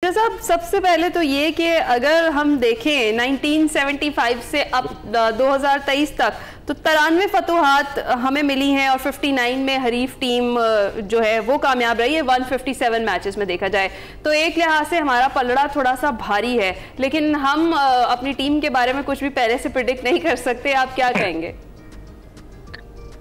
शाह साहब, सबसे पहले तो ये कि अगर हम देखें 1975 से अब 2023 तक तो 93 फतूहात हमें मिली हैं और 59 में हरीफ टीम जो है वो कामयाब रही है 157 मैचेस में देखा जाए। तो एक लिहाज से हमारा पलड़ा थोड़ा सा भारी है, लेकिन हम अपनी टीम के बारे में कुछ भी पहले से प्रिडिक्ट नहीं कर सकते। आप क्या कहेंगे?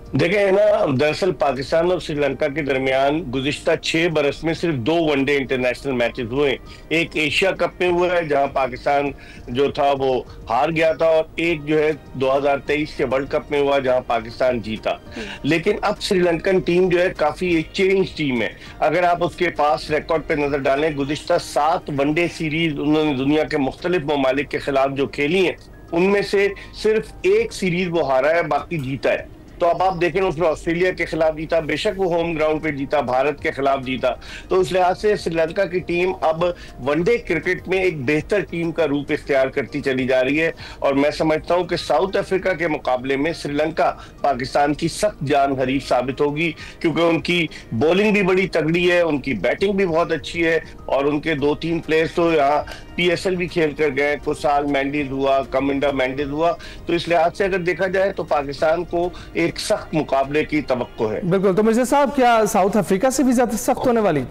देखें ना, दरअसल पाकिस्तान और श्रीलंका के दरमियान गुज़िश्ता 6 बरस में सिर्फ 2 वनडे इंटरनेशनल मैचेस हुए। एक एशिया कप में हुआ है जहां पाकिस्तान जो था वो हार गया था, और एक जो है 2023 के वर्ल्ड कप में हुआ जहां पाकिस्तान जीता। लेकिन अब श्रीलंकन टीम जो है काफी एक चेंज टीम है। अगर आप उसके पास रिकॉर्ड पे नजर डालें, गुज़िश्ता 7 वनडे सीरीज उन्होंने दुनिया के मुख्तलिफ ममालिक के खिलाफ जो खेली है, उनमें से सिर्फ एक सीरीज वो हारा है, बाकी जीता है। तो अब आप देखें, उसमें ऑस्ट्रेलिया के खिलाफ जीता, बेशक वो होम ग्राउंड पे जीता, भारत के खिलाफ जीता। तो उस लिहाज से श्रीलंका की टीम अब वनडे क्रिकेट में एक बेहतर टीम का रूप इख्तियार करती चली जा रही है। और मैं समझता हूं कि साउथ अफ्रीका के मुकाबले में श्रीलंका पाकिस्तान की सख्त जान हरीफ साबित होगी, क्योंकि उनकी बॉलिंग भी बड़ी तगड़ी है, उनकी बैटिंग भी बहुत अच्छी है, और उनके 2-3 प्लेयर्स तो यहाँ PSL भी खेल कर गए। कुसाल मेंडिस हुआ, कमिंडा मेंडिस हुआ। तो इस लिहाज से अगर देखा जाए तो पाकिस्तान को एक सख्त मुकाबले की तवक्को है। बिल्कुल। तो मिर्जा साहब, क्या साउथ अफ्रीका से भी ज्यादा सख्त होने वाली?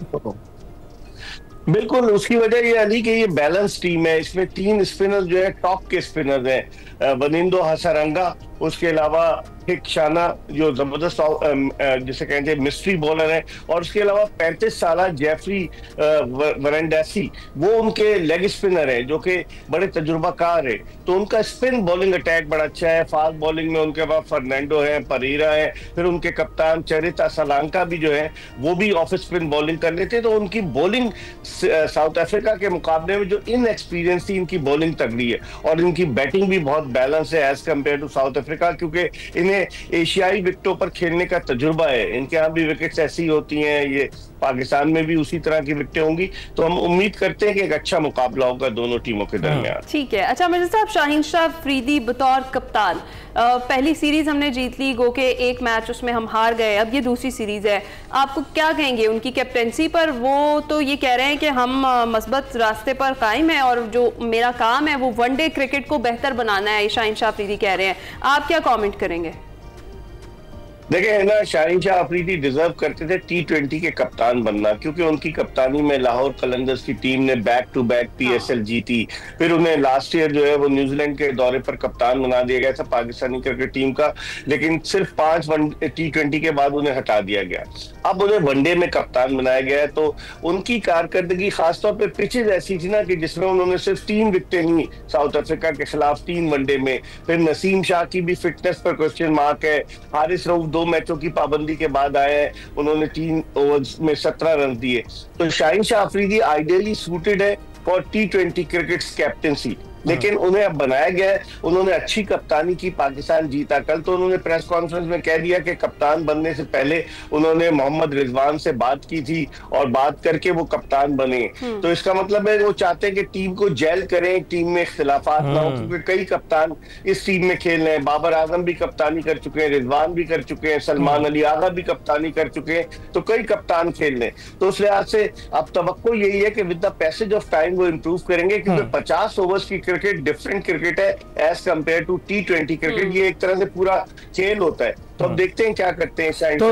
बिल्कुल, उसकी वजह यह है कि ये बैलेंस टीम है। इसमें 3 स्पिनर जो है टॉप के स्पिनर हैं, वनिंदो हसारंगा, उसके अलावा हिक्शाना जो जबरदस्त जिसे कहते हैं मिस्ट्री बॉलर है, और उसके अलावा 35 साल जेफरी वरेंडेसी वो उनके लेग स्पिनर है जो कि बड़े तजुर्बाकार है। तो उनका स्पिन बॉलिंग अटैक बड़ा अच्छा है। फास्ट बॉलिंग में उनके पास फर्नांडो है, परेरा है, फिर उनके कप्तान चरिता सलांका भी जो है वो भी ऑफ स्पिन बॉलिंग कर लेते हैं। तो उनकी बॉलिंग साउथ अफ्रीका के मुकाबले में जो इनएक्सपीरियंस थी, इनकी बॉलिंग तगड़ी है, और इनकी बैटिंग भी बहुत बैलेंस है as compare to South Africa, क्योंकि इन्हें एशियाई विकेटों पर खेलने का तजुर्बा है। इनके यहाँ भी विकेट्स ऐसी होती हैं, ये पाकिस्तान में भी उसी तरह की विकेटें होंगी। तो हम उम्मीद करते हैं कि एक अच्छा मुकाबला होगा दोनों टीमों के दरमियान। ठीक है। अच्छा मिर्जा साहब, शाहीन शाह अफरीदी बतौर कप्तान, पहली सीरीज हमने जीत ली, गो के एक मैच उसमें हम हार गए, अब ये दूसरी सीरीज है, आपको क्या कहेंगे उनकी कैप्टेंसी पर? वो तो ये कह रहे हैं कि हम मस्बत रास्ते पर कायम है और जो मेरा काम है वो वनडे क्रिकेट को बेहतर बनाना है, शाहीन शाह अफरीदी कह रहे हैं। आप क्या कॉमेंट करेंगे? देखिए ना, शाहीन शाह अफरीदी डिजर्व करते थे T20 के कप्तान बनना, क्योंकि उनकी कप्तानी में लाहौर कलंदर्स की टीम ने बैक टू बैक PSL जीती। फिर उन्हें लास्ट ईयर जो है वो न्यूजीलैंड के दौरे पर कप्तान बना दिया गया था पाकिस्तानी क्रिकेट टीम का, लेकिन सिर्फ 5 T20 के बाद उन्हें हटा दिया गया। अब उन्हें वनडे में कप्तान बनाया गया है। तो उनकी कारकर्दगी खासतौर पर पिचेज ऐसी थी ना कि जिसमें उन्होंने सिर्फ 3 विकेटें ली साउथ अफ्रीका के खिलाफ 3 वनडे में। फिर नसीम शाह की भी फिटनेस पर क्वेश्चन मार्क है। हारिस रऊफ 2 मैचों की पाबंदी के बाद आए हैं, उन्होंने 3 ओवर्स में 17 रन दिए। तो शाहीन शाह अफरीदी आइडियली सूटेड है फॉर T20 क्रिकेट कैप्टेंसी, लेकिन उन्हें अब बनाया गया है। उन्होंने अच्छी कप्तानी की, पाकिस्तान जीता। कल तो उन्होंने प्रेस कॉन्फ्रेंस में कह दिया कि कप्तान बनने से पहले उन्होंने मोहम्मद रिजवान से बात की थी और बात करके वो कप्तान बने। तो इसका मतलब है वो चाहते हैं कि टीम को जेल करें, टीम में इख्तिलाफात ना हो, क्योंकि कई कप्तान इस टीम में खेल रहे हैं। बाबर आजम भी कप्तानी कर चुके हैं, रिजवान भी कर चुके हैं, सलमान अली आगा भी कप्तानी कर चुके हैं, तो कई कप्तान खेल रहे हैं। तो उस लिहाज से अब तवक्को यही है कि with the passage of time वो इंप्रूव करेंगे, क्योंकि 50 ओवर्स की क्रिकेट डिफरेंट क्रिकेट है as compare to T20 cricket. ये एक तरह से पूरा खेल होता है। तो अब देखते हैं क्या करते हैं। तो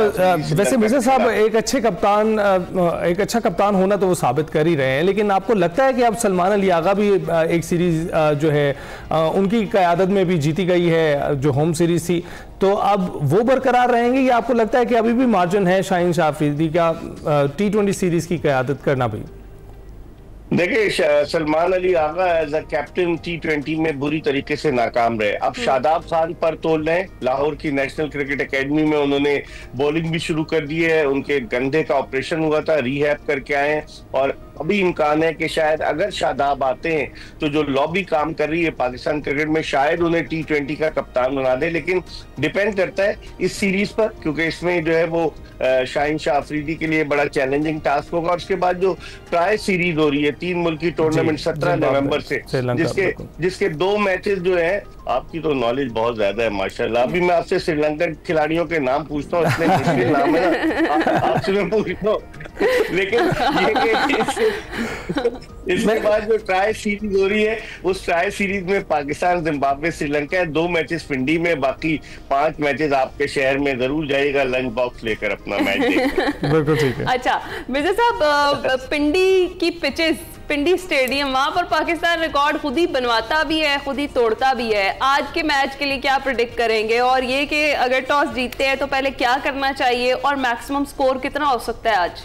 वैसे मिर्जा साहब, एक अच्छा कप्तान होना तो वो साबित कर ही रहे हैं, लेकिन आपको लगता है कि अब सलमान अली आगा भी एक सीरीज जो है उनकी क़यादत में भी जीती गई है, जो होम सीरीज थी, तो अब वो बरकरार रहेंगे, या आपको लगता है कि अभी भी मार्जिन है शाहीन शाह अफरीदी का T20 सीरीज की क़यादत करना भी? देखिए, Salman Ali Agha as a captain T20 में बुरी तरीके से नाकाम रहे। अब शादाब खान पर तोल रहे हैं। लाहौर की नेशनल क्रिकेट एकेडमी में उन्होंने बॉलिंग भी शुरू कर दी है। उनके कंधे का ऑपरेशन हुआ था, रिहैब करके आए हैं, और अभी इम्कान है कि शायद अगर शादाब आते हैं तो जो लॉबी काम कर रही है पाकिस्तान क्रिकेट में, शायद उन्हें T20 का कप्तान बना दे। लेकिन डिपेंड करता है इस सीरीज पर, क्योंकि इसमें जो है वो शाहीन शाह अफरीदी के लिए बड़ा चैलेंजिंग टास्क होगा। उसके बाद जो ट्राई सीरीज हो रही है 3 मुल्की टूर्नामेंट 17 नवंबर से, जिसके 2 मैचेस जो है, आपकी तो नॉलेज बहुत ज्यादा है माशाल्लाह। अभी मैं आपसे श्रीलंकन खिलाड़ियों के नाम पूछता हूँ, इतने मुश्किल नाम है ना, आपसे मैं पूछता हूँ, लेकिन इसके बाद जो ट्राई सीरीज हो रही है, उस ट्राई सीरीज में पाकिस्तान, जिम्बाब्वे, श्रीलंका है, 2 मैचेस पिंडी में, बाकी 5 मैचेस आपके शहर में। जरूर जाइएगा लंच बॉक्स लेकर अपना मैच देखने। बिल्कुल ठीक है। अच्छा मिर्जा साहब, पिंडी की पिचेस, पिंडी स्टेडियम, वहां पर पाकिस्तान रिकॉर्ड खुद ही बनवाता भी है, खुद ही तोड़ता भी है। आज के मैच के लिए क्या प्रेडिक्ट करेंगे, और ये कि अगर टॉस जीतते हैं तो पहले क्या करना चाहिए, और मैक्सिमम स्कोर कितना हो सकता है आज?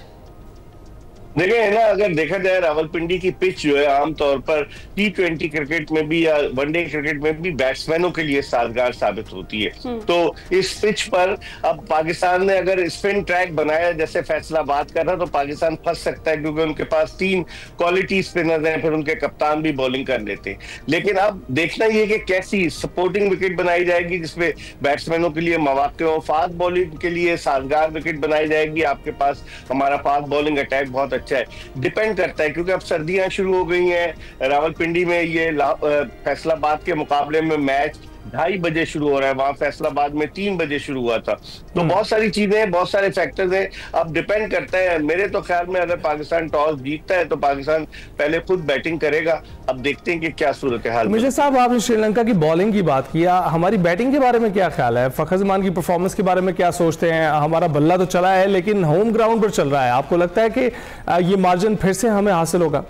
देखिए है ना, अगर देखा जाए रावलपिंडी की पिच जो है आमतौर पर T20 क्रिकेट में भी या वनडे क्रिकेट में भी बैट्समैनों के लिए साजगार साबित होती है। तो इस पिच पर अब पाकिस्तान ने अगर स्पिन ट्रैक बनाया जैसे फैसलाबाद का था, तो पाकिस्तान फंस सकता है, क्योंकि उनके पास 3 क्वालिटी स्पिनर हैं, फिर उनके कप्तान भी बॉलिंग कर लेते हैं। लेकिन अब देखना ये कि कैसी सपोर्टिंग विकेट बनाई जाएगी जिसमें बैट्समैनों के लिए मौके हो, फास्ट बॉलिंग के लिए साजगार विकेट बनाई जाएगी। आपके पास हमारा फास्ट बॉलिंग अटैक बहुत अच्छा है, डिपेंड करता है, क्योंकि अब सर्दियां शुरू हो गई हैं। रावलपिंडी में ये फैसलाबाद के मुकाबले में मैच 2:30 बजे शुरू हो रहा है, वहां फैसलाबाद में 3 बजे शुरू हुआ था। तो बहुत सारी चीजें, बहुत सारे फैक्टर्स हैं, अब डिपेंड करता है। मेरे तो ख्याल में अगर पाकिस्तान टॉस जीतता है तो पाकिस्तान पहले खुद बैटिंग करेगा। अब देखते हैं कि क्या सूरत हाल। मिर्जा साहब, आपने श्रीलंका की बॉलिंग की बात किया, हमारी बैटिंग के बारे में क्या ख्याल है? फखर जमान की परफॉर्मेंस के बारे में क्या सोचते हैं? हमारा बल्ला तो चला है लेकिन होम ग्राउंड पर चल रहा है, आपको लगता है कि ये मार्जिन फिर से हमें हासिल होगा?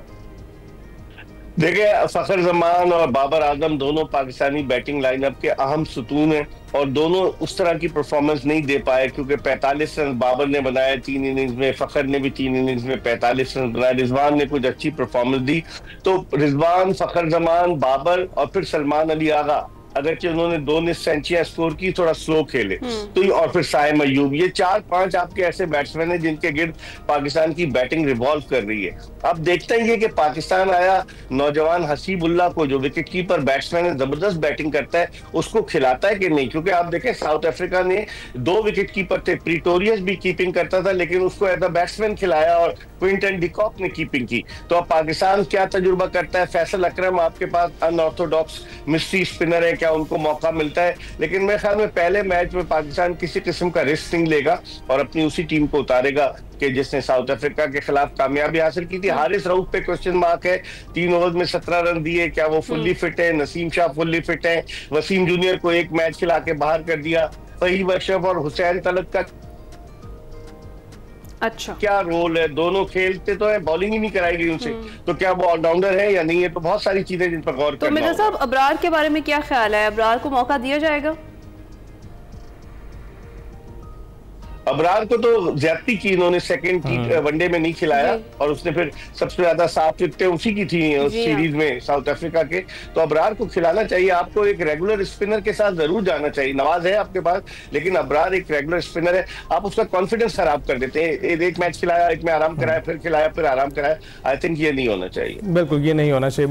देखिए, फखर जमान और बाबर आजम दोनों पाकिस्तानी बैटिंग लाइनअप के अहम सुतून हैं, और दोनों उस तरह की परफॉर्मेंस नहीं दे पाए, क्योंकि 45 रन बाबर ने बनाया 3 इनिंग्स में, फखर ने भी 3 इनिंग्स में 45 रन बनाए, रिजवान ने कुछ अच्छी परफॉर्मेंस दी। तो रिजवान, फखर जमान, बाबर और फिर सलमान अली आगा, अगरचे उन्होंने 2 सेंचुरियां स्कोर की, थोड़ा स्लो खेले, तो और फिर साइम अयूब, ये 4-5 आपके ऐसे बैट्समैन हैं जिनके गिर्द पाकिस्तान की बैटिंग रिवॉल्व कर रही है। अब देखते हैं कि पाकिस्तान आया नौजवान हसीबुल्लाह को, जो विकेट कीपर बैट्समैन है, जबरदस्त बैटिंग करता है, उसको खिलाता है कि नहीं। क्योंकि आप देखें साउथ अफ्रीका ने 2 विकेट कीपर थे, प्रीटोरियस भी कीपिंग करता था, लेकिन उसको एज अ बैट्समैन खिलाया और क्विंटन डिकॉक ने कीपिंग की। तो अब पाकिस्तान क्या तजुर्बा करता है? फैसल अकरम आपके पास अनऑर्थोडॉक्स मिस्ट्री स्पिनर है, क्या उनको मौका मिलता है? लेकिन मेरे ख्याल में पहले मैच में पाकिस्तान किसी किस्म का रिस्क नहीं लेगा और अपनी उसी टीम को उतारेगा कि जिसने साउथ अफ्रीका के खिलाफ कामयाबी हासिल की थी। हारिस रऊफ पे क्वेश्चन मार्क है, 3 ओवर में 17 रन दिए, क्या वो फुल्ली फिट है? नसीम शाह फुल्ली फिट है? वसीम जूनियर को 1 मैच खिला के बाहर कर दिया। फहीम अशरफ और हुसैन तलत का अच्छा क्या रोल है? दोनों खेलते तो है, बॉलिंग ही नहीं कराई गई उनसे, तो क्या वो ऑलराउंडर है या नहीं है? तो बहुत सारी चीजें जिन पर गौर करना। तो मिर्जा साहब, अबरार के बारे में क्या ख्याल है? अबरार को मौका दिया जाएगा? अबरार को तो ज्यादती की इन्होंने, सेकंड वनडे में नहीं खिलाया, और उसने फिर सबसे ज्यादा 7 विकेटें उसी की थी उस सीरीज में साउथ अफ्रीका के। तो अबरार को खिलाना चाहिए, आपको एक रेगुलर स्पिनर के साथ जरूर जाना चाहिए। नवाज है आपके पास, लेकिन अबरार एक रेगुलर स्पिनर है, आप उसका कॉन्फिडेंस खराब कर देते हैं। 1 मैच खिलाया, 1 में आराम कराया, फिर खिलाया, फिर आराम कराया। आई थिंक ये नहीं होना चाहिए। बिल्कुल ये नहीं होना चाहिए।